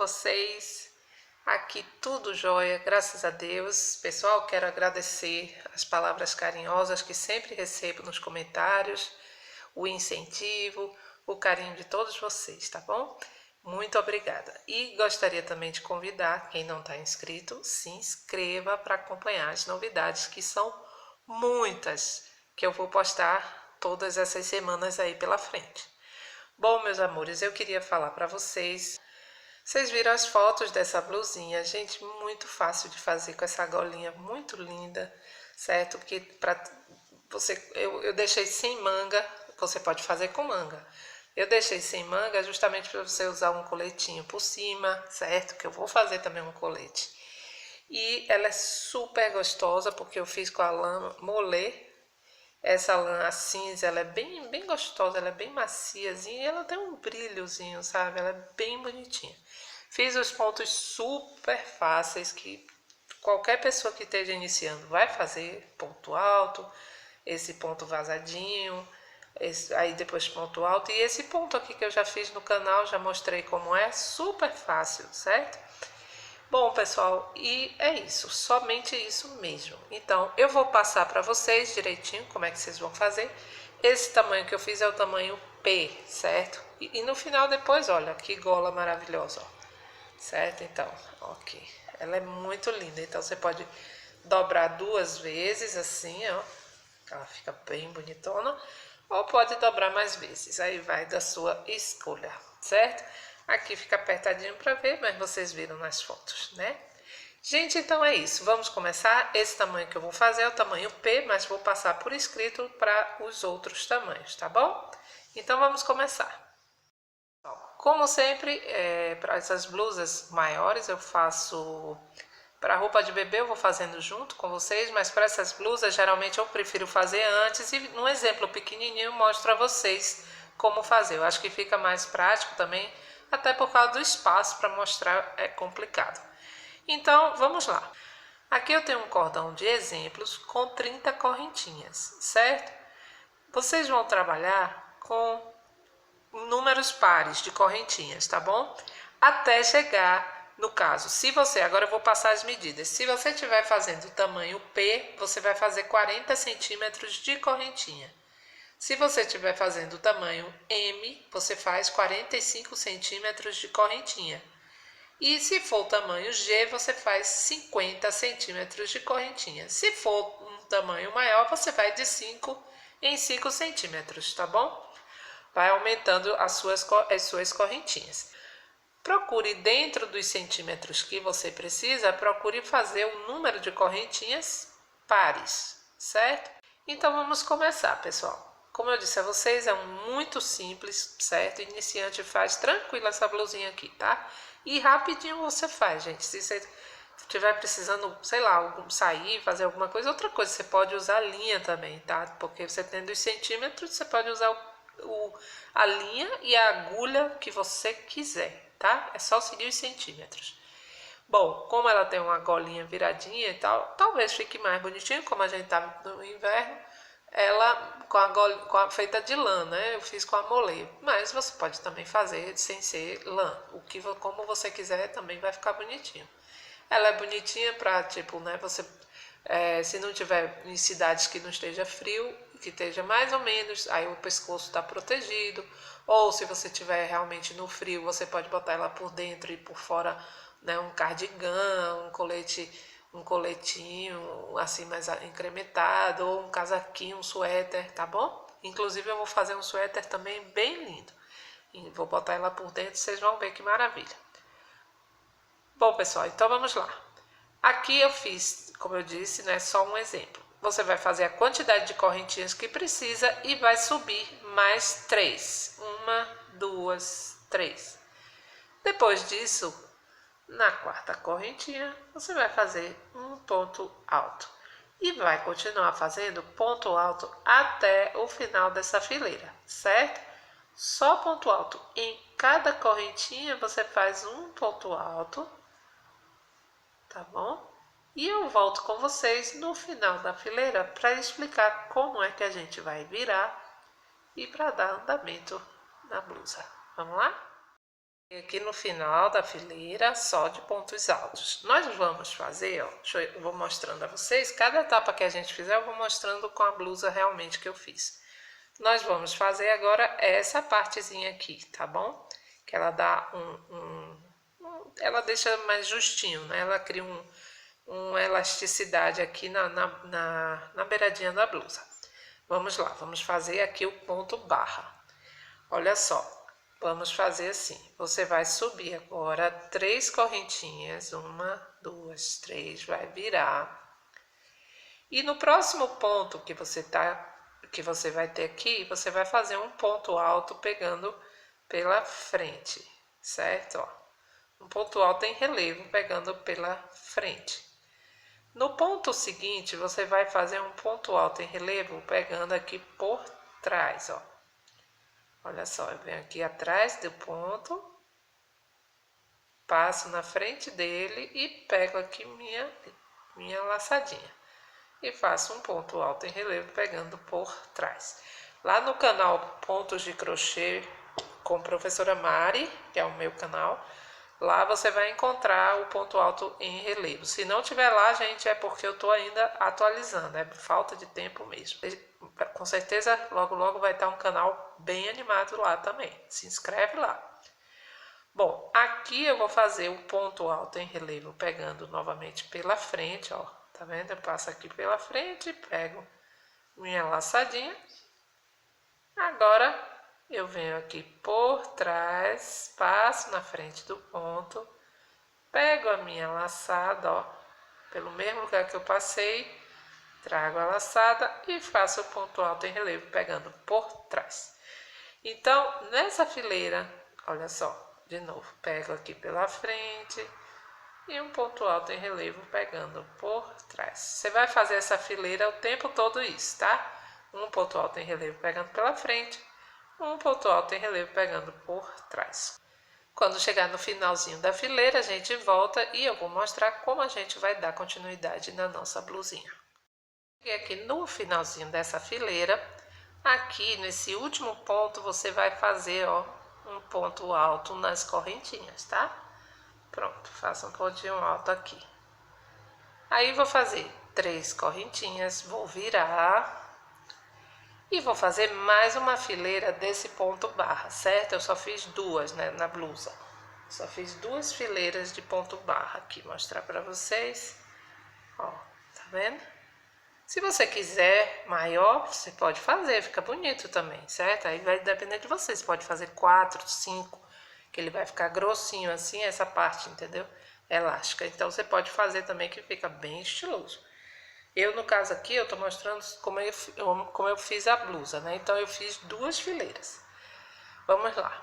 vocês? Aqui tudo jóia, graças a Deus. Pessoal, quero agradecer as palavras carinhosas que sempre recebo nos comentários, o incentivo, o carinho de todos vocês, tá bom? Muito obrigada. E gostaria também de convidar quem não está inscrito, se inscreva para acompanhar as novidades, que são muitas, que eu vou postar todas essas semanas aí pela frente. Bom, meus amores, eu queria falar para vocês. Vocês viram as fotos dessa blusinha, gente, muito fácil de fazer com essa golinha muito linda, certo? Que para você, eu deixei sem manga, você pode fazer com manga. Eu deixei sem manga justamente para você usar um coletinho por cima, certo? Que eu vou fazer também um colete. E ela é super gostosa porque eu fiz com a lã molê. Essa lã cinza, ela é bem gostosa, ela é bem maciazinha e ela tem um brilhozinho, sabe? Ela é bem bonitinha. Fiz os pontos super fáceis que qualquer pessoa que esteja iniciando vai fazer. Ponto alto, esse ponto vazadinho, aí depois ponto alto. E esse ponto aqui que eu já fiz no canal, já mostrei como é, super fácil, certo? Bom, pessoal, e é isso, somente isso mesmo. Então, eu vou passar para vocês direitinho como é que vocês vão fazer. Esse tamanho que eu fiz é o tamanho P, certo? E no final depois, olha, que gola maravilhosa, ó. Certo? Então, ok. Ela é muito linda, então você pode dobrar 2 vezes assim, ó. Ela fica bem bonitona. Ou pode dobrar mais vezes, aí vai da sua escolha, certo? Aqui fica apertadinho para ver, mas vocês viram nas fotos, né? Gente, então é isso. Vamos começar. Esse tamanho que eu vou fazer é o tamanho P, mas vou passar por escrito para os outros tamanhos, tá bom? Então vamos começar. Como sempre, para essas blusas maiores eu faço. Para roupa de bebê eu vou fazendo junto com vocês, mas para essas blusas geralmente eu prefiro fazer antes e no exemplo pequenininho eu mostro a vocês como fazer. Eu acho que fica mais prático também, até por causa do espaço, para mostrar é complicado. Então vamos lá. Aqui eu tenho um cordão de exemplos com 30 correntinhas, certo? Vocês vão trabalhar com números pares de correntinhas, tá bom? Até chegar, no caso, se você, agora eu vou passar as medidas. Se você estiver fazendo o tamanho P, você vai fazer 40 centímetros de correntinha. Se você estiver fazendo o tamanho M, você faz 45 centímetros de correntinha. E se for o tamanho G, você faz 50 centímetros de correntinha. Se for um tamanho maior, você vai de 5 em 5 centímetros, tá bom? Vai aumentando as suas correntinhas. Procure dentro dos centímetros que você precisa, procure fazer o número de correntinhas pares, certo? Então vamos começar, pessoal. Como eu disse a vocês, é muito simples, certo? O iniciante faz tranquilo essa blusinha aqui, tá? E rapidinho você faz, gente. Se você estiver precisando, sei lá, sair, fazer alguma coisa, outra coisa, você pode usar linha também, tá? Porque você tendo os centímetros, você pode usar a linha e a agulha que você quiser, tá? É só seguir os centímetros. Bom, como ela tem uma golinha viradinha e tal, talvez fique mais bonitinho, como a gente tá no inverno, ela feita de lã, né? Eu fiz com a molê, mas você pode também fazer sem ser lã. Como você quiser também vai ficar bonitinho. Ela é bonitinha para, tipo, né, você se não tiver em cidades que não esteja frio, que esteja mais ou menos, aí o pescoço está protegido. Ou se você estiver realmente no frio, você pode botar ela por dentro e por fora, né, um cardigan, um coletinho assim mais incrementado, ou um casaquinho, um suéter, tá bom? Inclusive eu vou fazer um suéter também bem lindo. E vou botar ela por dentro, vocês vão ver que maravilha. Bom, pessoal, então vamos lá. Aqui eu fiz, como eu disse, né, só um exemplo. Você vai fazer a quantidade de correntinhas que precisa e vai subir mais 3. 1, 2, 3. Depois disso, na quarta correntinha, você vai fazer um ponto alto. E vai continuar fazendo ponto alto até o final dessa fileira, certo? Só ponto alto. Em cada correntinha você faz um ponto alto, tá bom? E eu volto com vocês no final da fileira para explicar como é que a gente vai virar e para dar andamento na blusa. Vamos lá? Aqui no final da fileira, só de pontos altos. Nós vamos fazer, ó, eu vou mostrando a vocês, cada etapa que a gente fizer, eu vou mostrando com a blusa realmente que eu fiz. Nós vamos fazer agora essa partezinha aqui, tá bom? Que ela dá ela deixa mais justinho, né? Ela cria uma elasticidade aqui na beiradinha da blusa. Vamos lá, vamos fazer aqui o ponto barra. Olha só. Vamos fazer assim, você vai subir agora 3 correntinhas, 1, 2, 3, vai virar. E no próximo ponto que você vai ter aqui, você vai fazer um ponto alto pegando pela frente, certo? Ó, um ponto alto em relevo pegando pela frente. No ponto seguinte, você vai fazer um ponto alto em relevo pegando aqui por trás, ó. Olha só, eu venho aqui atrás do ponto, passo na frente dele e pego aqui minha laçadinha. E faço um ponto alto em relevo pegando por trás. Lá no canal Pontos de Crochê com Professora Mari, que é o meu canal, lá você vai encontrar o ponto alto em relevo. Se não tiver lá, gente, é porque eu estou ainda atualizando, é falta de tempo mesmo. Com certeza, logo logo vai estar um canal bem animado lá também. Se inscreve lá. Bom, aqui eu vou fazer o ponto alto em relevo pegando novamente pela frente, ó. Tá vendo? Eu passo aqui pela frente, pego minha laçadinha. Agora eu venho aqui por trás, passo na frente do ponto, pego a minha laçada, ó, pelo mesmo lugar que eu passei, trago a laçada e faço o ponto alto em relevo pegando por trás. Então, nessa fileira, olha só, de novo, pego aqui pela frente e um ponto alto em relevo pegando por trás. Você vai fazer essa fileira o tempo todo isso, tá? Um ponto alto em relevo pegando pela frente, um ponto alto em relevo pegando por trás. Quando chegar no finalzinho da fileira, a gente volta e eu vou mostrar como a gente vai dar continuidade na nossa blusinha. Cheguei aqui no finalzinho dessa fileira, aqui nesse último ponto você vai fazer, ó, um ponto alto nas correntinhas, tá? Pronto, faço um pontinho alto aqui. Aí vou fazer 3 correntinhas, vou virar e vou fazer mais uma fileira desse ponto barra, certo? Eu só fiz 2, né, na blusa. Só fiz 2 fileiras de ponto barra aqui, mostrar para vocês. Ó, tá vendo? Se você quiser maior, você pode fazer, fica bonito também, certo? Aí vai depender de você, você pode fazer 4, 5, que ele vai ficar grossinho assim, essa parte, entendeu? Elástica. Então você pode fazer também que fica bem estiloso. Eu, no caso aqui, eu tô mostrando como eu fiz a blusa, né? Então eu fiz 2 fileiras. Vamos lá.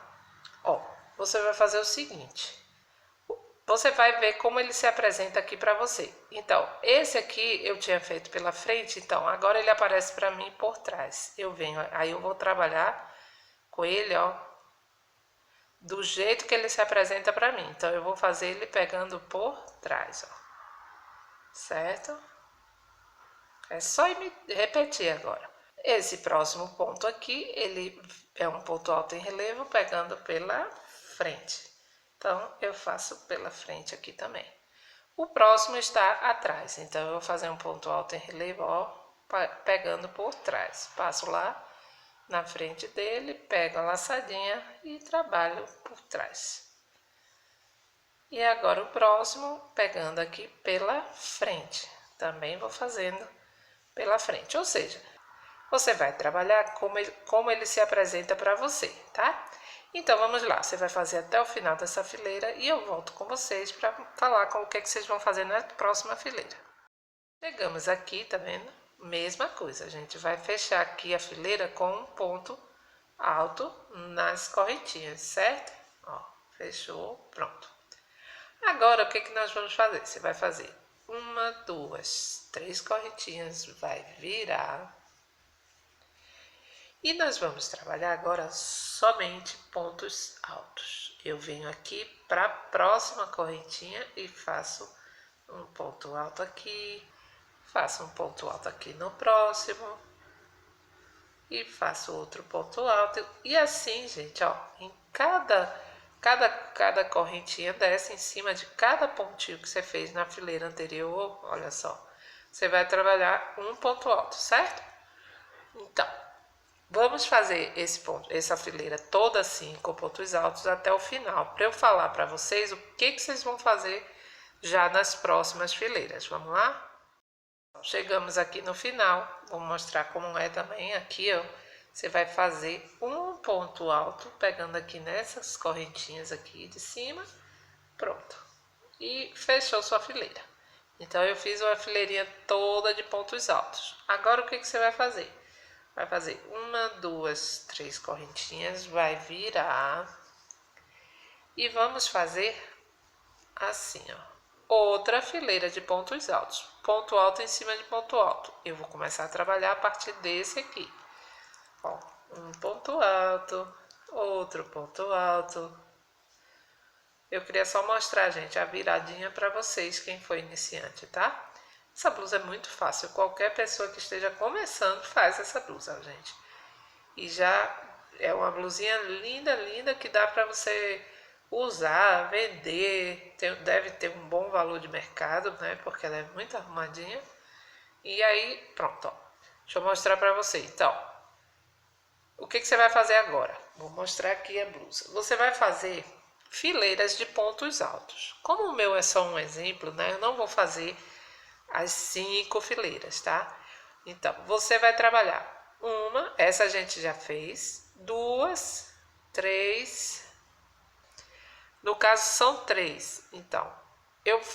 Ó, você vai fazer o seguinte. Você vai ver como ele se apresenta aqui para você. Então, esse aqui eu tinha feito pela frente, então agora ele aparece para mim por trás. Eu venho, aí eu vou trabalhar com ele, ó, do jeito que ele se apresenta para mim. Então eu vou fazer ele pegando por trás, ó. Certo? É só repetir agora. Esse próximo ponto aqui, ele é um ponto alto em relevo pegando pela frente. Então, eu faço pela frente aqui também. O próximo está atrás, então eu vou fazer um ponto alto em relevo, ó, pegando por trás. Passo lá na frente dele, pego a laçadinha e trabalho por trás. E agora o próximo, pegando aqui pela frente. Também vou fazendo pela frente, ou seja, você vai trabalhar como ele se apresenta para você, tá? Então, vamos lá, você vai fazer até o final dessa fileira e eu volto com vocês para falar com o que vocês vão fazer na próxima fileira. Chegamos aqui, tá vendo? Mesma coisa, a gente vai fechar aqui a fileira com um ponto alto nas correntinhas, certo? Ó, fechou, pronto. Agora, o que nós vamos fazer? Você vai fazer 1, 2, 3 correntinhas, vai virar. E nós vamos trabalhar agora somente pontos altos. Eu venho aqui para a próxima correntinha e faço um ponto alto aqui, faço um ponto alto aqui no próximo e faço outro ponto alto. E assim, gente, ó, em cada Cada correntinha dessa em cima de cada pontinho que você fez na fileira anterior, olha só. Você vai trabalhar um ponto alto, certo? Então, vamos fazer essa fileira toda assim, com pontos altos, até o final, para eu falar para vocês o que vocês vão fazer já nas próximas fileiras. Vamos lá? Chegamos aqui no final, vou mostrar como é também aqui, ó. Você vai fazer um ponto alto, pegando aqui nessas correntinhas aqui de cima, pronto. E fechou sua fileira. Então, eu fiz uma fileirinha toda de pontos altos. Agora, o que você vai fazer? Vai fazer uma, duas, três correntinhas, vai virar. E vamos fazer assim, ó. Outra fileira de pontos altos. Ponto alto em cima de ponto alto. Eu vou começar a trabalhar a partir desse aqui. Ó, um ponto alto, outro ponto alto. Eu queria só mostrar, gente, a viradinha para vocês, quem foi iniciante, tá? Essa blusa é muito fácil. Qualquer pessoa que esteja começando faz essa blusa, gente. E já é uma blusinha linda, linda, que dá para você usar, vender. Deve ter um bom valor de mercado, né? Porque ela é muito arrumadinha. E aí, pronto, ó. Deixa eu mostrar para você. Então, o que você vai fazer agora? Vou mostrar aqui a blusa. Você vai fazer fileiras de pontos altos. Como o meu é só um exemplo, né? Eu não vou fazer as 5 fileiras, tá? Então, você vai trabalhar uma, essa a gente já fez, duas, três, no caso são 3. Então,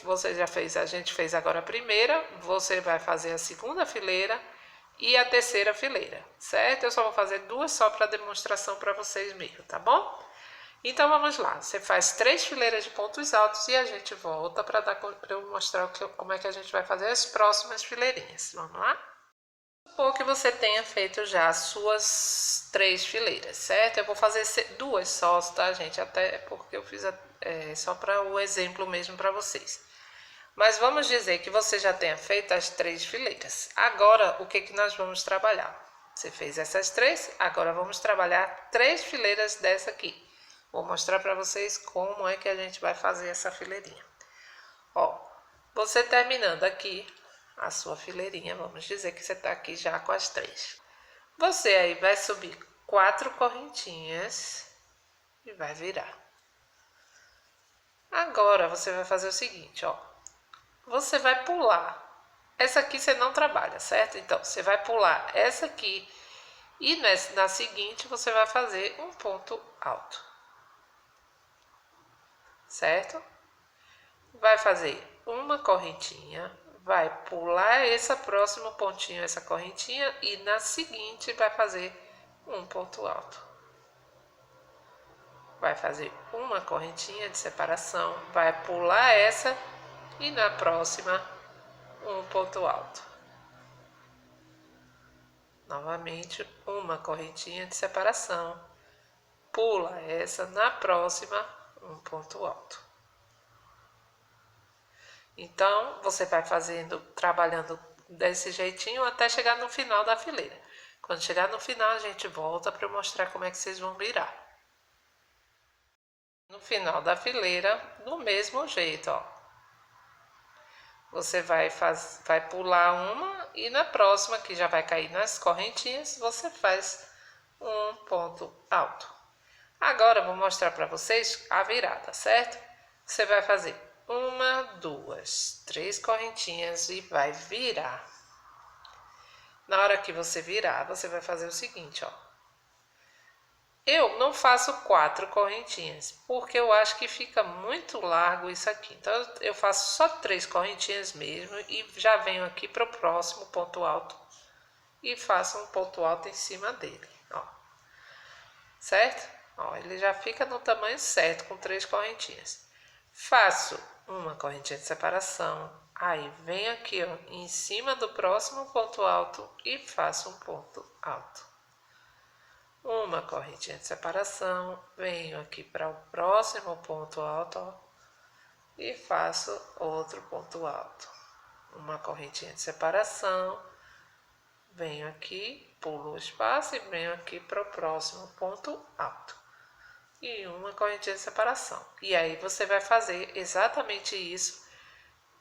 você já fez, a gente fez agora a primeira, você vai fazer a segunda fileira e a terceira fileira, certo? Eu só vou fazer 2 só para demonstração para vocês mesmo, tá bom? Então vamos lá, você faz 3 fileiras de pontos altos e a gente volta para eu mostrar como é que a gente vai fazer as próximas fileirinhas. Vamos lá? Supor que você tenha feito já as suas 3 fileiras, certo? Eu vou fazer 2 só, tá, gente? Até porque eu fiz só para o exemplo mesmo para vocês. Mas vamos dizer que você já tenha feito as 3 fileiras. Agora, o que nós vamos trabalhar? Você fez essas 3, agora vamos trabalhar 3 fileiras dessa aqui. Vou mostrar para vocês como é que a gente vai fazer essa fileirinha. Ó, você terminando aqui a sua fileirinha, vamos dizer que você está aqui já com as 3. Você aí vai subir 4 correntinhas e vai virar. Agora você vai fazer o seguinte, ó. Você vai pular. Essa aqui você não trabalha, certo? Então, você vai pular essa aqui e na seguinte você vai fazer um ponto alto. Certo? Vai fazer uma correntinha, vai pular esse próximo pontinho, essa correntinha, e na seguinte vai fazer um ponto alto. Vai fazer uma correntinha de separação, vai pular essa e na próxima um ponto alto. Novamente uma correntinha de separação, pula essa, na próxima um ponto alto. Então, você vai fazendo, trabalhando desse jeitinho até chegar no final da fileira. Quando chegar no final, a gente volta para eu mostrar como é que vocês vão virar. No final da fileira, do mesmo jeito, ó. Você vai pular uma e na próxima, que já vai cair nas correntinhas, você faz um ponto alto. Agora, eu vou mostrar para vocês a virada, certo? Você vai fazer uma, duas, 3 correntinhas e vai virar. Na hora que você virar, você vai fazer o seguinte, ó. Eu não faço 4 correntinhas, porque eu acho que fica muito largo isso aqui. Então, eu faço só 3 correntinhas mesmo e já venho aqui para o próximo ponto alto e faço um ponto alto em cima dele, ó. Certo? Ó, ele já fica no tamanho certo com 3 correntinhas. Faço uma correntinha de separação, aí venho aqui, ó, em cima do próximo ponto alto e faço um ponto alto. Uma correntinha de separação, venho aqui para o próximo ponto alto, ó, e faço outro ponto alto. Uma correntinha de separação, venho aqui, pulo o espaço e venho aqui para o próximo ponto alto. e uma correntinha de separação. E aí você vai fazer exatamente isso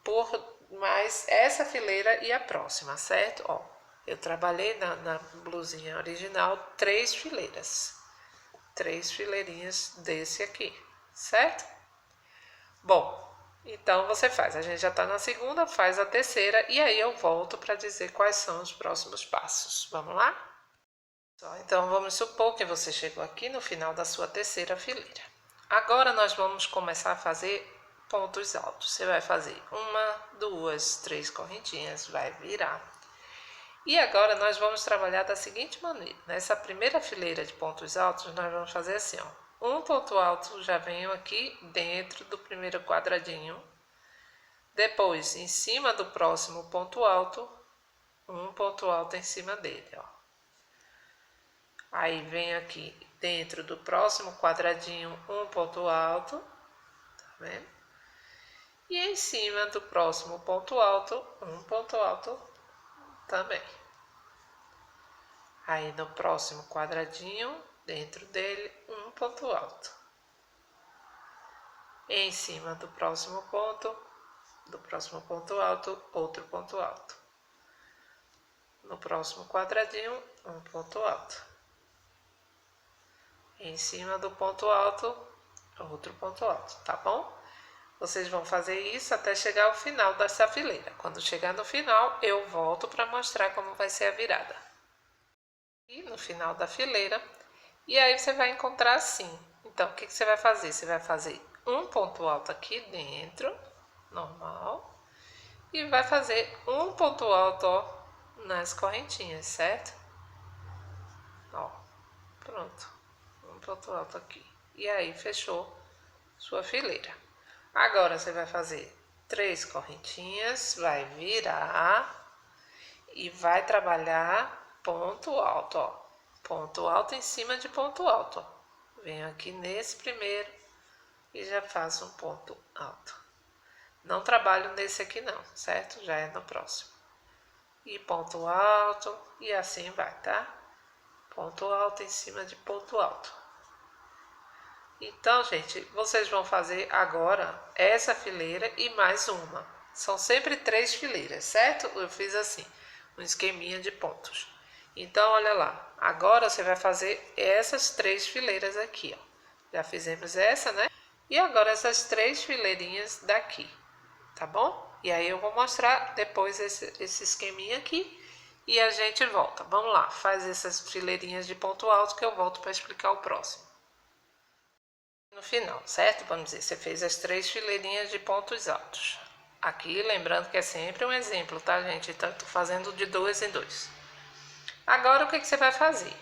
por mais essa fileira e a próxima, certo? Ó, eu trabalhei na blusinha original 3 fileiras. 3 fileirinhas desse aqui, certo? Bom, então você faz. A gente já tá na segunda, faz a terceira e aí eu volto para dizer quais são os próximos passos. Vamos lá? Então vamos supor que você chegou aqui no final da sua terceira fileira. Agora nós vamos começar a fazer pontos altos. Você vai fazer uma, duas, 3 correntinhas, vai virar. E agora nós vamos trabalhar da seguinte maneira. Nessa primeira fileira de pontos altos, nós vamos fazer assim, ó. Um ponto alto já venho aqui dentro do primeiro quadradinho. Depois, em cima do próximo ponto alto, um ponto alto em cima dele, ó. Aí venho aqui dentro do próximo quadradinho, um ponto alto, tá vendo? E em cima do próximo ponto alto, um ponto alto também. Aí no próximo quadradinho, dentro dele, um ponto alto. Em cima do próximo ponto alto, outro ponto alto. No próximo quadradinho, um ponto alto. Em cima do ponto alto, outro ponto alto, tá bom? Vocês vão fazer isso até chegar ao final dessa fileira. Quando chegar no final, eu volto para mostrar como vai ser a virada. E no final da fileira, e aí você vai encontrar assim. Então, o que você vai fazer? Você vai fazer um ponto alto aqui dentro, normal, e vai fazer um ponto alto, ó, nas correntinhas, certo? Ó, pronto. Um ponto alto aqui. E aí, fechou sua fileira. Agora, você vai fazer 3 correntinhas, vai virar e vai trabalhar ponto alto, ó. Ponto alto em cima de ponto alto, ó. Venho aqui nesse primeiro e já faço um ponto alto. Não trabalho nesse aqui não, certo? Já é no próximo. E ponto alto e assim vai, tá? Ponto alto em cima de ponto alto. Então, gente, vocês vão fazer agora essa fileira e mais uma. São sempre 3 fileiras, certo? Eu fiz assim, um esqueminha de pontos. Então, olha lá. Agora você vai fazer essas 3 fileiras aqui, ó. Já fizemos essa, né? E agora essas 3 fileirinhas daqui, tá bom? E aí eu vou mostrar depois esse esqueminha aqui e a gente volta. Vamos lá, faz essas fileirinhas de ponto alto que eu volto para explicar o próximo. No final, certo? Vamos dizer, você fez as 3 fileirinhas de pontos altos. Aqui, lembrando que é sempre um exemplo, tá, gente? Então, eu tô fazendo de 2 em 2. Agora, o que você vai fazer?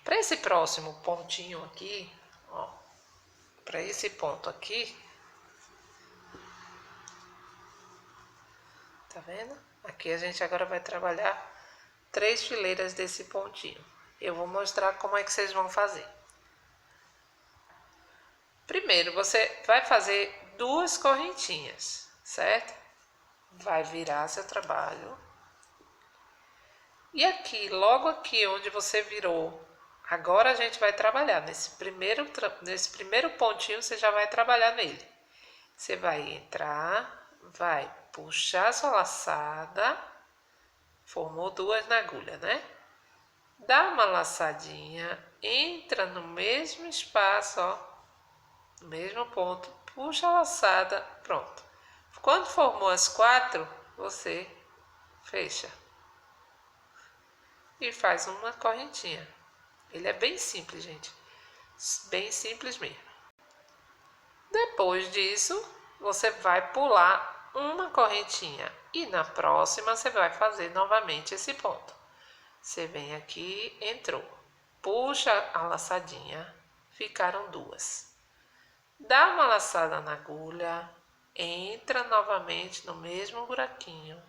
Para esse próximo pontinho aqui, ó, para esse ponto aqui, tá vendo? Aqui a gente agora vai trabalhar 3 fileiras desse pontinho. Eu vou mostrar como é que vocês vão fazer. Primeiro, você vai fazer 2 correntinhas, certo? Vai virar seu trabalho. E aqui, logo aqui onde você virou, agora a gente vai trabalhar. Nesse primeiro pontinho, você já vai trabalhar nele. Você vai entrar, vai puxar sua laçada, formou 2 na agulha, né? Dá uma laçadinha, entra no mesmo espaço, ó. No mesmo ponto, puxa a laçada, pronto. Quando formou as 4, você fecha e faz uma correntinha. Ele é bem simples, gente, bem simples mesmo. Depois disso, você vai pular uma correntinha e na próxima você vai fazer novamente esse ponto. Você vem aqui, entrou, puxa a laçadinha, ficaram 2. Dá uma laçada na agulha, entra novamente no mesmo buraquinho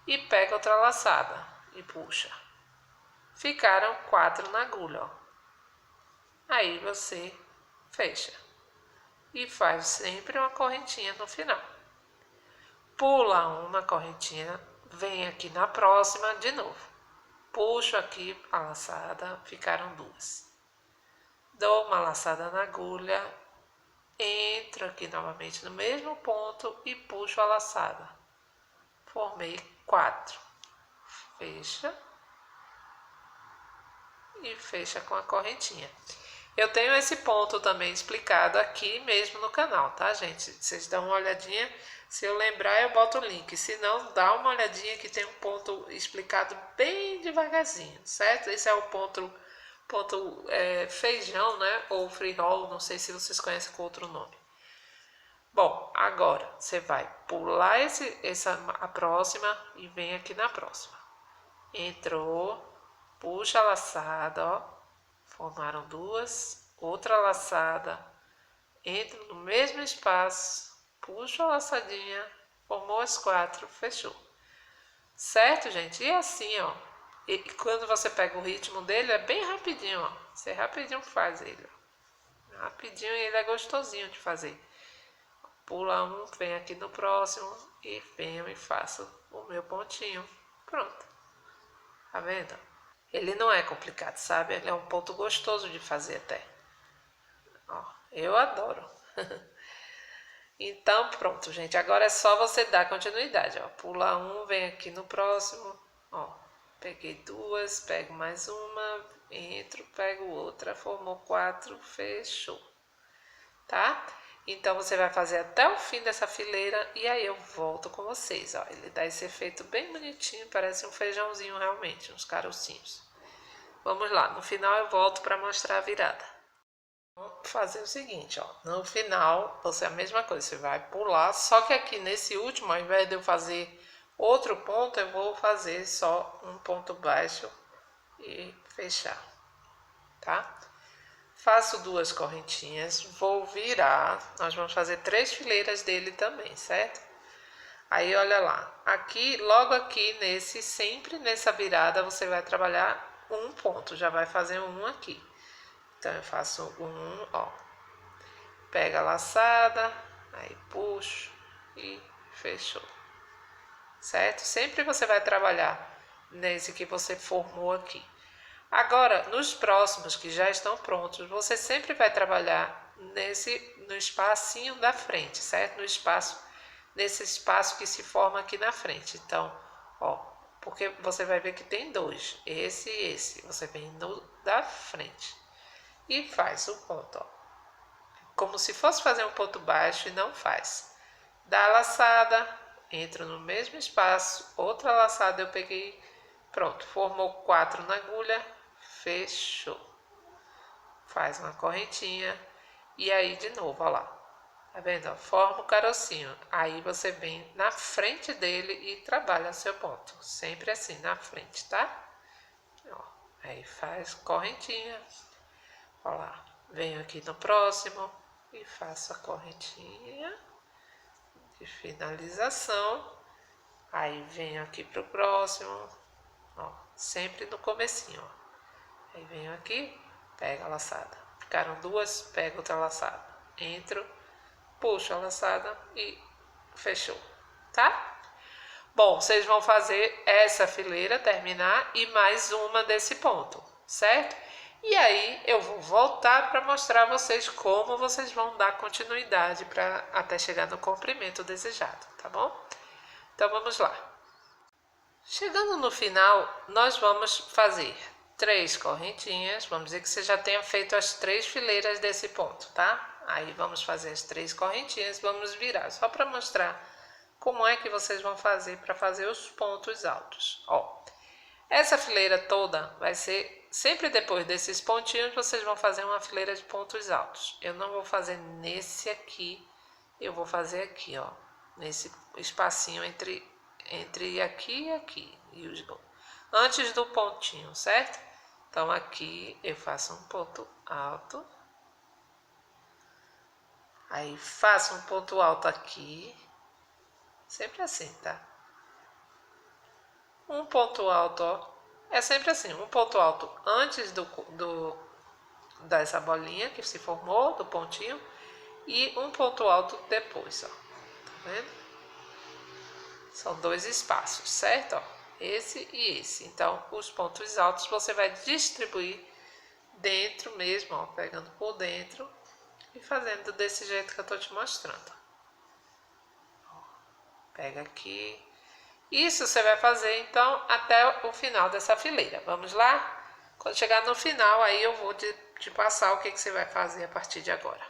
e pega outra laçada e puxa. Ficaram 4 na agulha, ó. Aí você fecha e faz sempre uma correntinha no final. Pula uma correntinha, vem aqui na próxima de novo. Puxo aqui a laçada, ficaram 2. dou uma laçada na agulha, entro aqui novamente no mesmo ponto e puxo a laçada. Formei 4. Fecha. E fecha com a correntinha. Eu tenho esse ponto também explicado aqui mesmo no canal, tá, gente? Vocês dão uma olhadinha. Se eu lembrar, eu boto o link. Se não, dá uma olhadinha que tem um ponto explicado bem devagarzinho, certo? Esse é o ponto feijão, né? Ou free roll, não sei se vocês conhecem com outro nome. Bom, agora você vai pular a próxima e vem aqui na próxima. Entrou, puxa a laçada, ó. Formaram 2, outra laçada, entro no mesmo espaço, puxo a laçadinha, formou as 4, fechou. Certo, gente? E assim, ó. E quando você pega o ritmo dele, é bem rapidinho, ó. Você rapidinho faz ele. Rapidinho e ele é gostosinho de fazer. Pula um, vem aqui no próximo e venho e faço o meu pontinho. Pronto. Tá vendo? Ele não é complicado, sabe? Ele é um ponto gostoso de fazer até. Ó, eu adoro. Então, pronto, gente. Agora é só você dar continuidade. Ó. Pula um, vem aqui no próximo. Ó, peguei 2, pego mais uma, entro, pego outra, formou 4, fechou. Tá? Então, você vai fazer até o fim dessa fileira e aí eu volto com vocês. Ó. Ele dá esse efeito bem bonitinho, parece um feijãozinho realmente, uns carocinhos. Vamos lá, no final eu volto para mostrar a virada. Vamos fazer o seguinte, ó. No final, você é a mesma coisa, você vai pular, só que aqui nesse último, ao invés de eu fazer outro ponto, eu vou fazer só um ponto baixo e fechar, tá? Faço 2 correntinhas, vou virar, nós vamos fazer 3 fileiras dele também, certo? Aí, olha lá, aqui, logo aqui sempre nessa virada, você vai trabalhar um ponto, já vai fazer um aqui. Então, eu faço um, ó, pega a laçada, aí puxo e fechou, certo? Sempre você vai trabalhar nesse que você formou aqui. Agora, nos próximos que já estão prontos, você sempre vai trabalhar no espacinho da frente, certo? Nesse espaço que se forma aqui na frente. Então, ó, porque você vai ver que tem 2, esse e esse. Você vem no da frente e faz o ponto, ó. Como se fosse fazer um ponto baixo e não faz. Dá a laçada, entra no mesmo espaço, outra laçada eu peguei, pronto, formou 4 na agulha, fechou. Faz uma correntinha e aí de novo, ó lá. Tá vendo? Ó, forma o carocinho. Aí você vem na frente dele e trabalha seu ponto. Sempre assim, na frente, tá? Ó, aí faz correntinha. Ó lá. Venho aqui no próximo e faço a correntinha de finalização. Aí venho aqui pro próximo. Ó, sempre no comecinho, ó. Aí venho aqui, pego a laçada. Ficaram 2, pego outra laçada. Entro, puxo a laçada e fechou, tá? Bom, vocês vão fazer essa fileira, terminar, e mais uma desse ponto, certo? E aí eu vou voltar para mostrar a vocês como vocês vão dar continuidade para até chegar no comprimento desejado, tá bom? Então vamos lá. Chegando no final, nós vamos fazer 3 correntinhas, vamos dizer que você já tenha feito as 3 fileiras desse ponto, tá? Aí vamos fazer as 3 correntinhas, vamos virar, só para mostrar como é que vocês vão fazer para fazer os pontos altos. Ó, essa fileira toda vai ser, sempre depois desses pontinhos, vocês vão fazer uma fileira de pontos altos. Eu não vou fazer nesse aqui, eu vou fazer aqui, ó, nesse espacinho entre aqui e aqui, antes do pontinho, certo? Então, aqui eu faço um ponto alto. Aí, faço um ponto alto aqui. Sempre assim, tá? Um ponto alto, ó. É sempre assim, um ponto alto antes dessa bolinha que se formou, do pontinho. E um ponto alto depois, ó. Tá vendo? São 2 espaços, certo? Ó, esse e esse. Então, os pontos altos você vai distribuir dentro mesmo, ó, pegando por dentro e fazendo desse jeito que eu tô te mostrando. Pega aqui. Isso você vai fazer, então, até o final dessa fileira. Vamos lá? Quando chegar no final, aí eu vou te passar o que você vai fazer a partir de agora.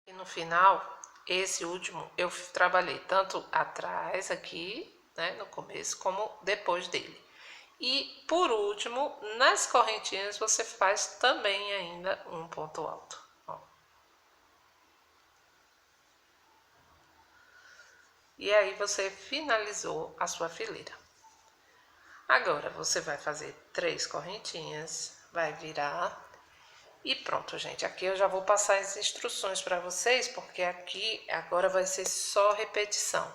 E no final, esse último, eu trabalhei tanto atrás aqui, né, no começo, como depois dele. E, por último, nas correntinhas, você faz também ainda um ponto alto. Ó. E aí, você finalizou a sua fileira. Agora, você vai fazer 3 correntinhas, vai virar e pronto, gente. Aqui eu já vou passar as instruções para vocês, porque aqui agora vai ser só repetição,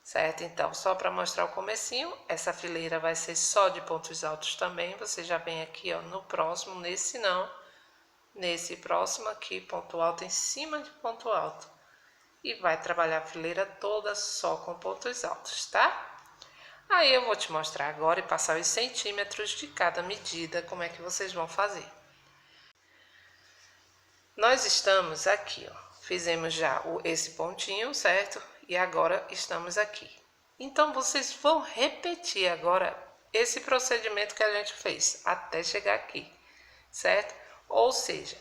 certo? Então, só para mostrar o comecinho, essa fileira vai ser só de pontos altos também. Você já vem aqui, ó, no próximo, nesse não, nesse próximo aqui, ponto alto em cima de ponto alto. E vai trabalhar a fileira toda só com pontos altos, tá? Aí eu vou te mostrar agora e passar os centímetros de cada medida, como é que vocês vão fazer. Nós estamos aqui, ó, fizemos já esse pontinho, certo? E agora estamos aqui. Então, vocês vão repetir agora esse procedimento que a gente fez, até chegar aqui, certo? Ou seja,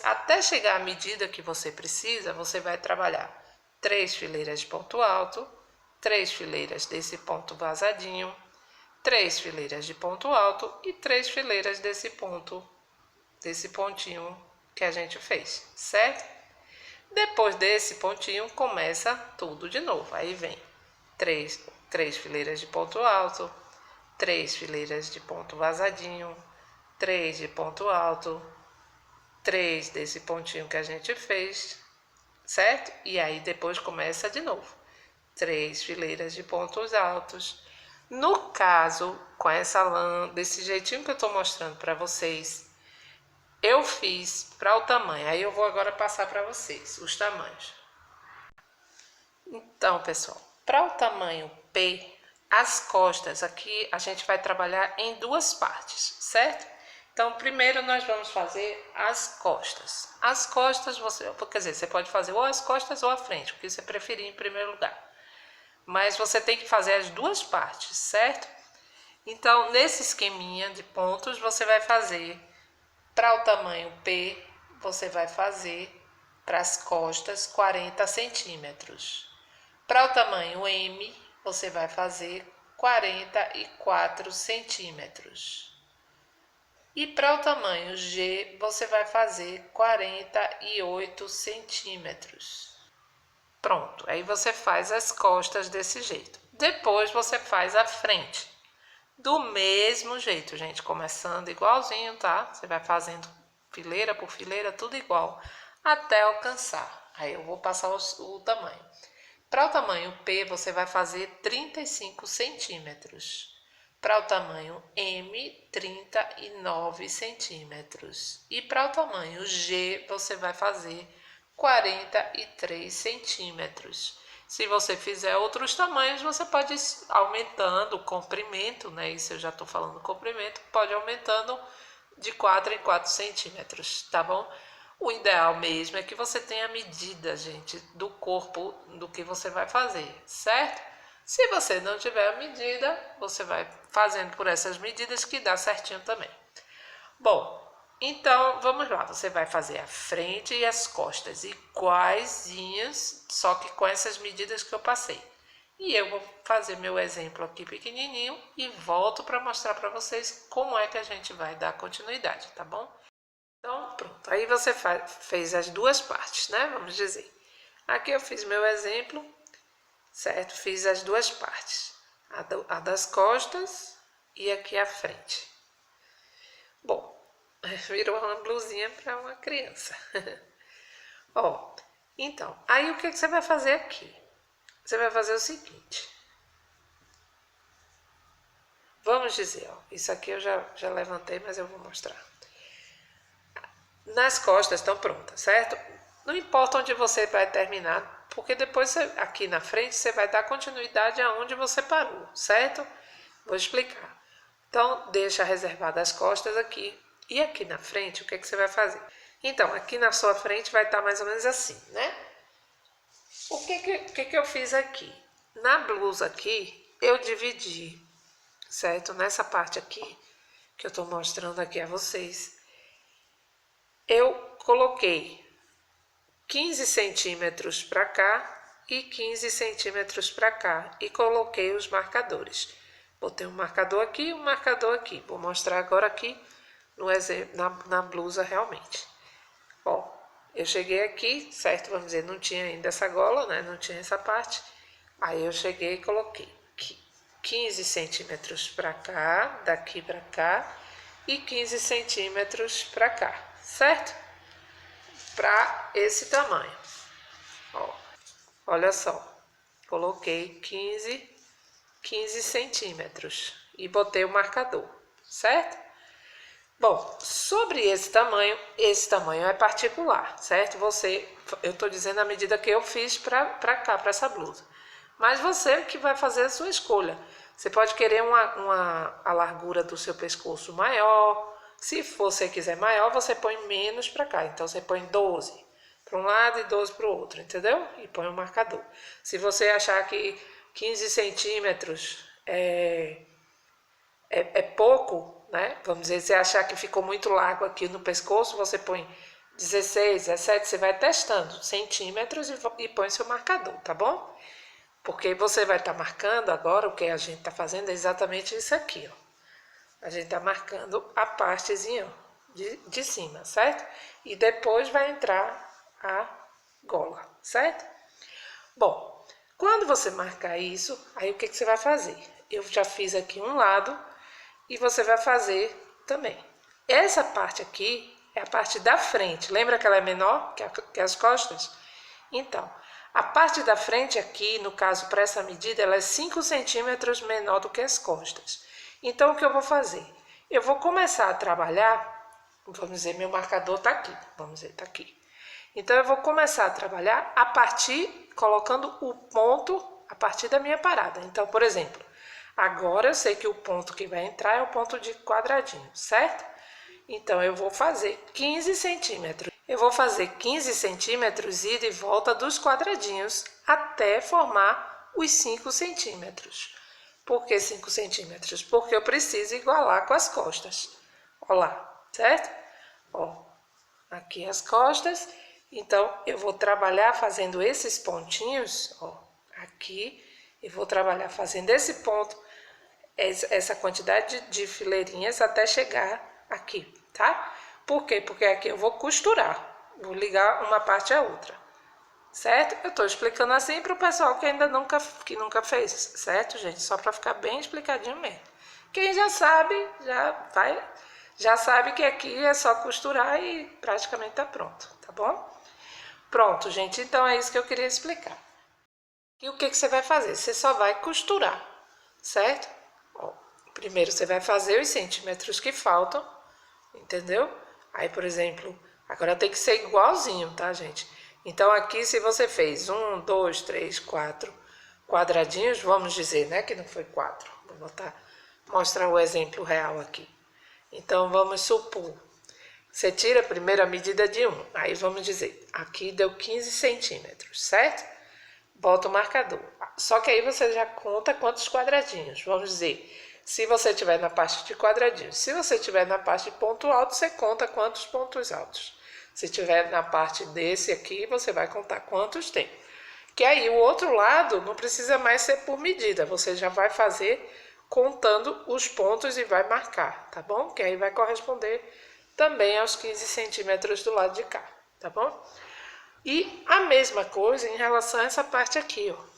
até chegar à medida que você precisa, você vai trabalhar 3 fileiras de ponto alto, 3 fileiras desse ponto vazadinho, 3 fileiras de ponto alto e 3 fileiras desse pontinho que a gente fez, certo? Depois desse pontinho começa tudo de novo. Aí vem 3 fileiras de ponto alto, 3 fileiras de ponto vazadinho, 3 de ponto alto, 3 desse pontinho que a gente fez, certo? E aí depois começa de novo. 3 fileiras de pontos altos. No caso, com essa lã, desse jeitinho que eu tô mostrando para vocês, eu fiz para o tamanho, aí eu vou agora passar para vocês os tamanhos. Então, pessoal, para o tamanho P, as costas aqui a gente vai trabalhar em 2 partes, certo? Então, primeiro nós vamos fazer as costas. As costas, quer dizer, você pode fazer ou as costas ou a frente, o que você preferir em primeiro lugar. Mas você tem que fazer as 2 partes, certo? Então, nesse esqueminha de pontos, você vai fazer... Para o tamanho P, você vai fazer para as costas 40 centímetros. Para o tamanho M, você vai fazer 44 centímetros. E para o tamanho G, você vai fazer 48 centímetros. Pronto, aí você faz as costas desse jeito. Depois você faz a frente. Do mesmo jeito, gente, começando igualzinho, tá? Você vai fazendo fileira por fileira, tudo igual, até alcançar. Aí eu vou passar o tamanho. Para o tamanho P, você vai fazer 35 centímetros. Para o tamanho M, 39 centímetros. E para o tamanho G, você vai fazer 43 centímetros. Se você fizer outros tamanhos, você pode ir aumentando o comprimento, né? Isso eu já estou falando comprimento, pode ir aumentando de 4 em 4 centímetros, tá bom? O ideal mesmo é que você tenha medida, gente, do corpo do que você vai fazer, certo? Se você não tiver a medida, você vai fazendo por essas medidas que dá certinho também. Bom, então, vamos lá, você vai fazer a frente e as costas iguaizinhas, só que com essas medidas que eu passei. E eu vou fazer meu exemplo aqui pequenininho e volto para mostrar para vocês como é que a gente vai dar continuidade, tá bom? Então, pronto, aí você fez as 2 partes, né? Vamos dizer. Aqui eu fiz meu exemplo, certo? Fiz as 2 partes, a das costas e aqui a frente. Bom, virou uma blusinha para uma criança. Ó, então, aí o que você vai fazer aqui? Você vai fazer o seguinte. Vamos dizer, ó, isso aqui eu já levantei, mas eu vou mostrar. Nas costas estão prontas, certo? Não importa onde você vai terminar, porque depois aqui na frente você vai dar continuidade aonde você parou, certo? Vou explicar. Então, deixa reservada as costas aqui. E aqui na frente, o que você vai fazer? Então, aqui na sua frente vai estar mais ou menos assim, né? O que eu fiz aqui? Na blusa aqui, eu dividi, certo? Nessa parte aqui, que eu tô mostrando aqui a vocês, eu coloquei 15 centímetros para cá e 15 centímetros para cá e coloquei os marcadores. Botei um marcador aqui e um marcador aqui. Vou mostrar agora aqui no exemplo, na blusa realmente. Ó, eu cheguei aqui, certo? Vamos dizer, não tinha ainda essa gola, né? Não tinha essa parte. Aí eu cheguei e coloquei 15 centímetros para cá, daqui para cá, e 15 centímetros para cá, certo? Para esse tamanho. Ó, olha só, coloquei 15 centímetros e botei o marcador, certo? Bom, sobre esse tamanho é particular, certo? Eu estou dizendo a medida que eu fiz para cá, para essa blusa. Mas você que vai fazer a sua escolha. Você pode querer a largura do seu pescoço maior. Se você quiser maior, você põe menos para cá. Então, você põe 12 para um lado e 12 para o outro, entendeu? E põe um marcador. Se você achar que 15 centímetros é pouco, né? Vamos dizer, se achar que ficou muito largo aqui no pescoço, você põe 16, 17, você vai testando centímetros e põe seu marcador, tá bom? Porque você vai estar marcando agora, o que a gente está fazendo é exatamente isso aqui, ó. A gente está marcando a partezinha de cima, certo? E depois vai entrar a gola, certo? Bom, quando você marcar isso, aí o que você vai fazer? Eu já fiz aqui um lado e você vai fazer também. Essa parte aqui é a parte da frente. Lembra que ela é menor que as costas? Então, a parte da frente aqui, no caso para essa medida, ela é 5 centímetros menor do que as costas. Então, o que eu vou fazer? Eu vou começar a trabalhar, vamos dizer, meu marcador está aqui, vamos dizer, está aqui. Então, eu vou começar a trabalhar colocando o ponto a partir da minha parada. Então, por exemplo, agora eu sei que o ponto que vai entrar é o ponto de quadradinho, certo? Então, eu vou fazer 15 centímetros. Eu vou fazer 15 centímetros ida e volta dos quadradinhos até formar os 5 centímetros. Por que 5 centímetros? Porque eu preciso igualar com as costas. Ó lá, certo? Ó, aqui as costas. Então, eu vou trabalhar fazendo esses pontinhos, ó, aqui. E vou trabalhar fazendo esse ponto, essa quantidade de fileirinhas até chegar aqui, tá? Por quê? Porque aqui eu vou costurar, vou ligar uma parte à outra, certo? Eu tô explicando assim para o pessoal que ainda nunca fez, certo, gente? Só para ficar bem explicadinho mesmo. Quem já sabe, já sabe que aqui é só costurar e praticamente tá pronto, tá bom? Pronto, gente, então é isso que eu queria explicar. E o que você vai fazer? Você só vai costurar, certo? Ó, primeiro você vai fazer os centímetros que faltam, entendeu? Aí, por exemplo, agora tem que ser igualzinho, tá, gente? Então, aqui, se você fez 1, 2, 3, 4 quadradinhos, vamos dizer, né, que não foi 4. Vou mostrar o exemplo real aqui. Então, vamos supor, você tira primeiro a medida de 1. Aí, vamos dizer, aqui deu 15 centímetros, certo? Bota o marcador. Só que aí você já conta quantos quadradinhos. Vamos dizer, se você estiver na parte de quadradinhos. Se você estiver na parte de ponto alto, você conta quantos pontos altos. Se estiver na parte desse aqui, você vai contar quantos tem. Que aí o outro lado não precisa mais ser por medida. Você já vai fazer contando os pontos e vai marcar, tá bom? Que aí vai corresponder também aos 15 centímetros do lado de cá, tá bom? E a mesma coisa em relação a essa parte aqui, ó.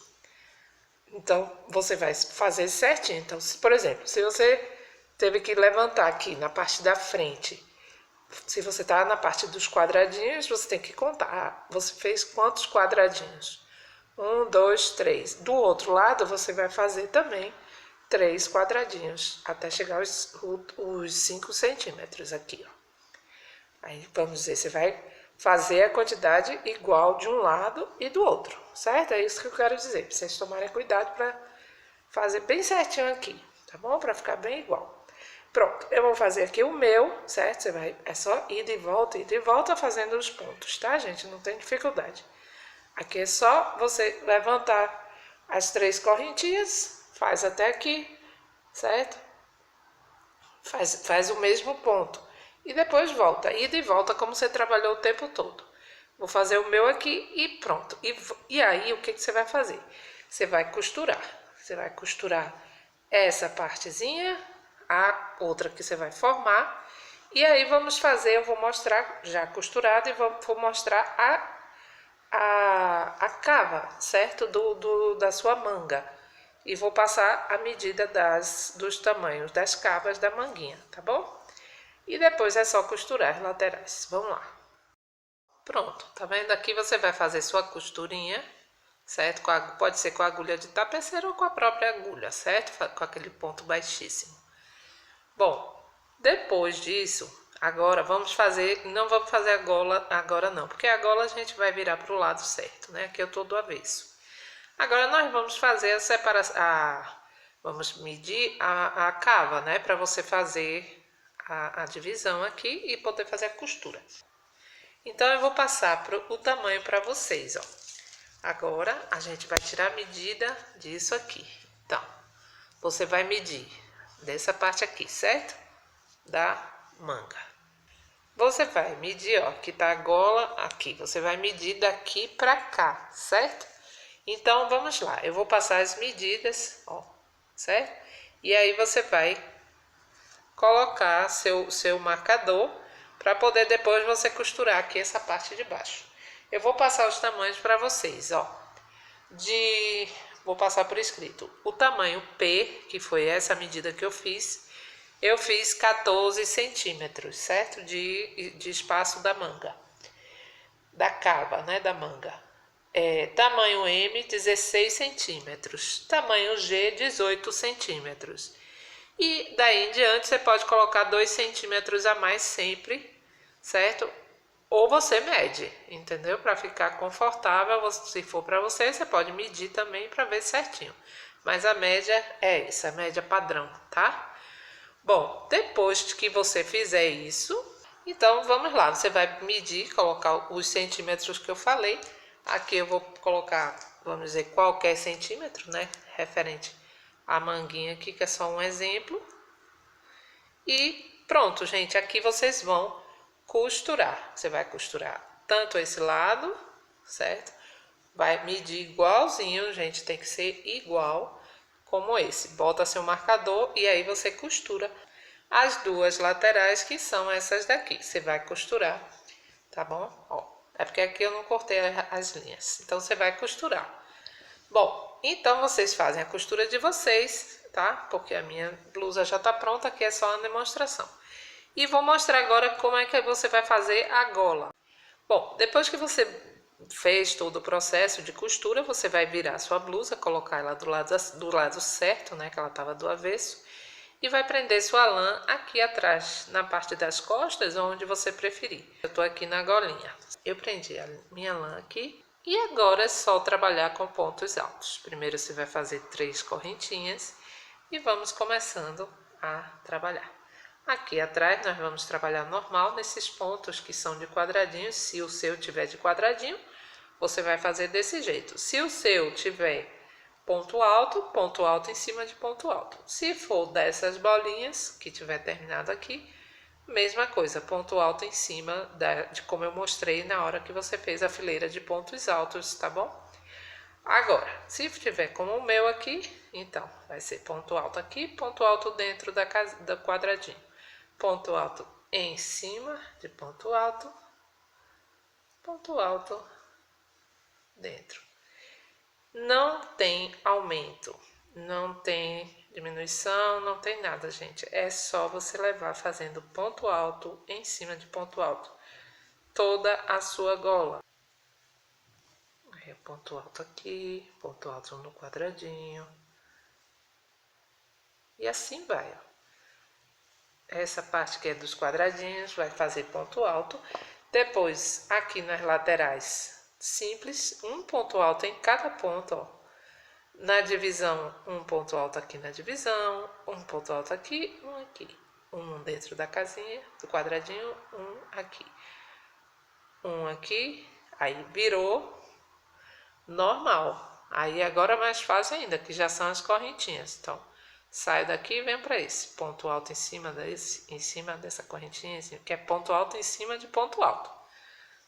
Então, você vai fazer certinho. Então, por exemplo, se você teve que levantar aqui na parte da frente, se você está na parte dos quadradinhos, você tem que contar. Você fez quantos quadradinhos? 1, 2, 3. Do outro lado, você vai fazer também 3 quadradinhos, até chegar os 5 centímetros aqui, ó. Aí, vamos dizer, você vai fazer a quantidade igual de um lado e do outro, certo? É isso que eu quero dizer, para vocês tomarem cuidado para fazer bem certinho aqui, tá bom? Para ficar bem igual. Pronto, eu vou fazer aqui o meu, certo? Você vai, é só ir de volta fazendo os pontos, tá, gente? Não tem dificuldade. Aqui é só você levantar as 3 correntinhas, faz até aqui, certo? Faz o mesmo ponto. E depois volta, ida e volta como você trabalhou o tempo todo. Vou fazer o meu aqui e pronto. E aí, o que você vai fazer? Você vai costurar. Você vai costurar essa partezinha, a outra que você vai formar. E aí, vamos fazer, eu vou mostrar já costurado e vou mostrar a cava, certo? Da sua manga. E vou passar a medida dos tamanhos das cavas da manguinha, tá bom? E depois é só costurar as laterais. Vamos lá. Pronto, tá vendo? Aqui você vai fazer sua costurinha, certo? Pode ser com a agulha de tapeceira ou com a própria agulha, certo? Com aquele ponto baixíssimo. Bom, depois disso, agora vamos fazer, não vamos fazer a gola agora não, porque a gola a gente vai virar para o lado certo, né? Aqui eu tô do avesso. Agora nós vamos fazer a separação, vamos medir a cava, né? Para você fazer a divisão aqui e poder fazer a costura. Então eu vou passar o tamanho para vocês, ó. Agora a gente vai tirar a medida disso aqui. Então, você vai medir dessa parte aqui, certo? Da manga. Você vai medir, ó, aqui tá a gola, aqui. Você vai medir daqui para cá, certo? Então, vamos lá. Eu vou passar as medidas, ó, certo? E aí você vai colocar seu marcador para poder depois você costurar aqui essa parte de baixo. Eu vou passar os tamanhos para vocês, ó. Vou passar por escrito. O tamanho P, que foi essa medida que eu fiz 14 centímetros, certo? De espaço da manga. Da cava, né? Da manga. Tamanho M, 16 centímetros. Tamanho G, 18 centímetros. E daí em diante você pode colocar 2 centímetros a mais sempre, certo? Ou você mede, entendeu? Para ficar confortável, se for para você, você pode medir também para ver certinho. Mas a média é essa, a média padrão, tá? Bom, depois que você fizer isso, então vamos lá. Você vai medir, colocar os centímetros que eu falei. Aqui eu vou colocar, vamos dizer, qualquer centímetro, né? Referente à manguinha aqui, que é só um exemplo. E pronto, gente. Aqui vocês vão costurar. Você vai costurar tanto esse lado, certo? Vai medir igualzinho, gente, tem que ser igual como esse. Bota seu marcador e aí você costura as duas laterais, que são essas daqui. Você vai costurar, tá bom? Ó, é porque aqui eu não cortei as linhas. Então você vai costurar. Bom, então vocês fazem a costura de vocês, tá? Porque a minha blusa já tá pronta, aqui é só uma demonstração. E vou mostrar agora como é que você vai fazer a gola. Bom, depois que você fez todo o processo de costura, você vai virar a sua blusa, colocar ela do lado certo, né, que ela estava do avesso, e vai prender sua lã aqui atrás, na parte das costas, onde você preferir. Eu tô aqui na golinha. Eu prendi a minha lã aqui, e agora é só trabalhar com pontos altos. Primeiro você vai fazer 3 correntinhas, e vamos começando a trabalhar. Aqui atrás nós vamos trabalhar normal nesses pontos que são de quadradinho. Se o seu tiver de quadradinho, você vai fazer desse jeito. Se o seu tiver ponto alto em cima de ponto alto. Se for dessas bolinhas que tiver terminado aqui, mesma coisa, ponto alto em cima de como eu mostrei na hora que você fez a fileira de pontos altos, tá bom? Agora, se tiver como o meu aqui, então vai ser ponto alto aqui, ponto alto dentro do quadradinho. Ponto alto em cima de ponto alto dentro. Não tem aumento, não tem diminuição, não tem nada, gente. É só você levar fazendo ponto alto em cima de ponto alto toda a sua gola. Ponto alto aqui, ponto alto no quadradinho. E assim vai, ó. Essa parte que é dos quadradinhos vai fazer ponto alto. Depois, aqui nas laterais, simples, um ponto alto em cada ponto, ó. Na divisão, um ponto alto aqui na divisão, um ponto alto aqui, um aqui. Um dentro da casinha, do quadradinho, um aqui. Um aqui, aí virou normal. Aí agora é mais fácil ainda, que já são as correntinhas. Então, saio daqui e venho para esse ponto alto em cima dessa correntinha, que é ponto alto em cima de ponto alto,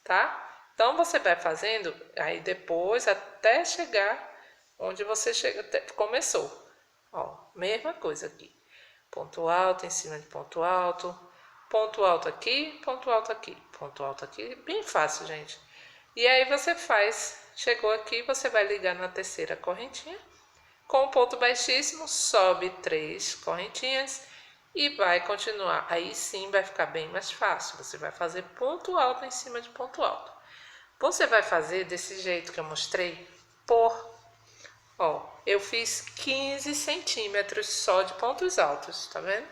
tá? Então você vai fazendo aí depois até chegar onde você começou. Ó, mesma coisa aqui. Ponto alto em cima de ponto alto aqui, ponto alto aqui, ponto alto aqui. Bem fácil, gente. E aí você faz, chegou aqui, você vai ligar na terceira correntinha. Com o ponto baixíssimo, sobe 3 correntinhas e vai continuar. Aí sim vai ficar bem mais fácil. Você vai fazer ponto alto em cima de ponto alto. Você vai fazer desse jeito que eu mostrei eu fiz 15 centímetros só de pontos altos, tá vendo?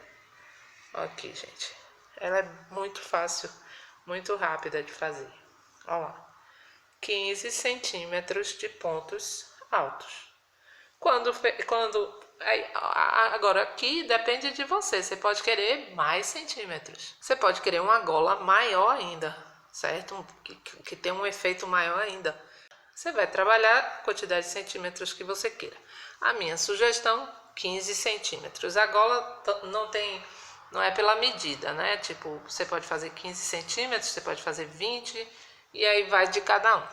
Aqui, gente. Ela é muito fácil, muito rápida de fazer. Ó lá. 15 centímetros de pontos altos. Agora aqui depende de você. Você pode querer mais centímetros. Você pode querer uma gola maior ainda, certo? Que tem um efeito maior ainda. Você vai trabalhar a quantidade de centímetros que você queira. A minha sugestão, 15 centímetros. A gola não é pela medida, né? Tipo, você pode fazer 15 centímetros, você pode fazer 20, e aí vai de cada um.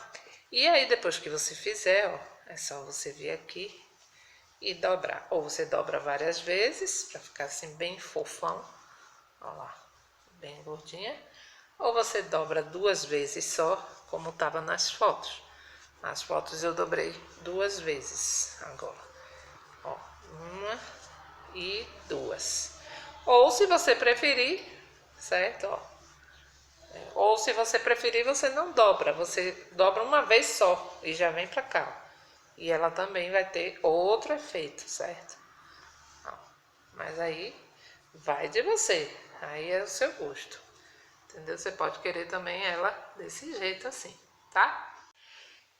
E aí depois que você fizer, é só você vir aqui e dobrar. Ou você dobra várias vezes, para ficar assim bem fofão. Ó lá, bem gordinha. Ou você dobra 2 vezes só, como estava nas fotos. Nas fotos eu dobrei 2 vezes agora. Ó, 1 e 2. Ou se você preferir, certo? Ou se você preferir, você não dobra. Você dobra uma vez só e já vem pra cá. E ela também vai ter outro efeito, certo? Mas aí vai de você. Aí é o seu gosto. Entendeu? Você pode querer também ela desse jeito assim, tá?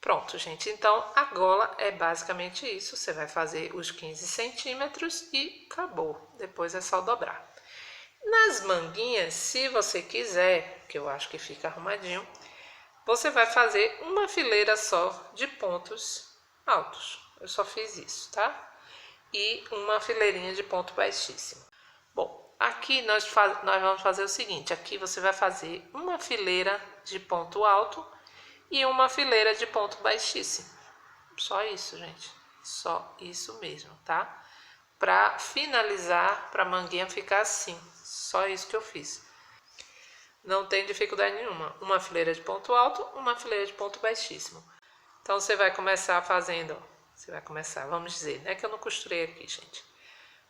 Pronto, gente. Então, a gola é basicamente isso. Você vai fazer os 15 centímetros e acabou. Depois é só dobrar. Nas manguinhas, se você quiser, que eu acho que fica arrumadinho, você vai fazer uma fileira só de pontos altos. Eu só fiz isso, tá? E uma fileirinha de ponto baixíssimo. Bom, aqui nós vamos fazer o seguinte. Aqui você vai fazer uma fileira de ponto alto e uma fileira de ponto baixíssimo. Só isso, gente. Só isso mesmo, tá? Pra finalizar, pra manguinha ficar assim. Só isso que eu fiz. Não tem dificuldade nenhuma. Uma fileira de ponto alto, uma fileira de ponto baixíssimo. Então, você vai começar fazendo... Você vai começar, vamos dizer, né? Que eu não costurei aqui, gente.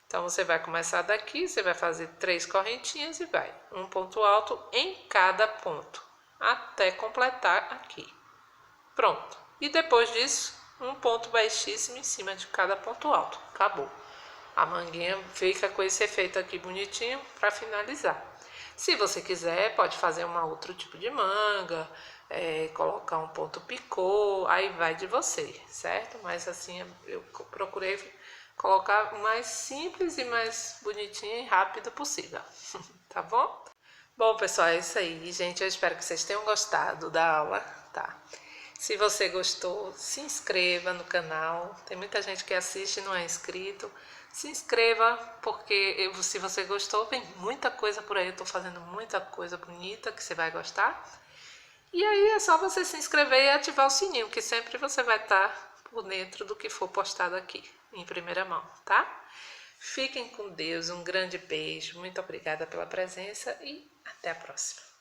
Então, você vai começar daqui, você vai fazer 3 correntinhas e vai. Um ponto alto em cada ponto. Até completar aqui. Pronto. E depois disso, um ponto baixíssimo em cima de cada ponto alto. Acabou. A manguinha fica com esse efeito aqui bonitinho para finalizar. Se você quiser, pode fazer um outro tipo de manga, colocar um ponto picô, aí vai de você, certo? Mas assim, eu procurei colocar o mais simples e mais bonitinho e rápido possível, tá bom? Bom, pessoal, é isso aí, gente. Eu espero que vocês tenham gostado da aula, tá? Se você gostou, se inscreva no canal. Tem muita gente que assiste e não é inscrito. Se inscreva, porque se você gostou, tem muita coisa por aí. Eu tô fazendo muita coisa bonita que você vai gostar. E aí é só você se inscrever e ativar o sininho, que sempre você vai estar por dentro do que for postado aqui, em primeira mão, tá? Fiquem com Deus, um grande beijo, muito obrigada pela presença e até a próxima.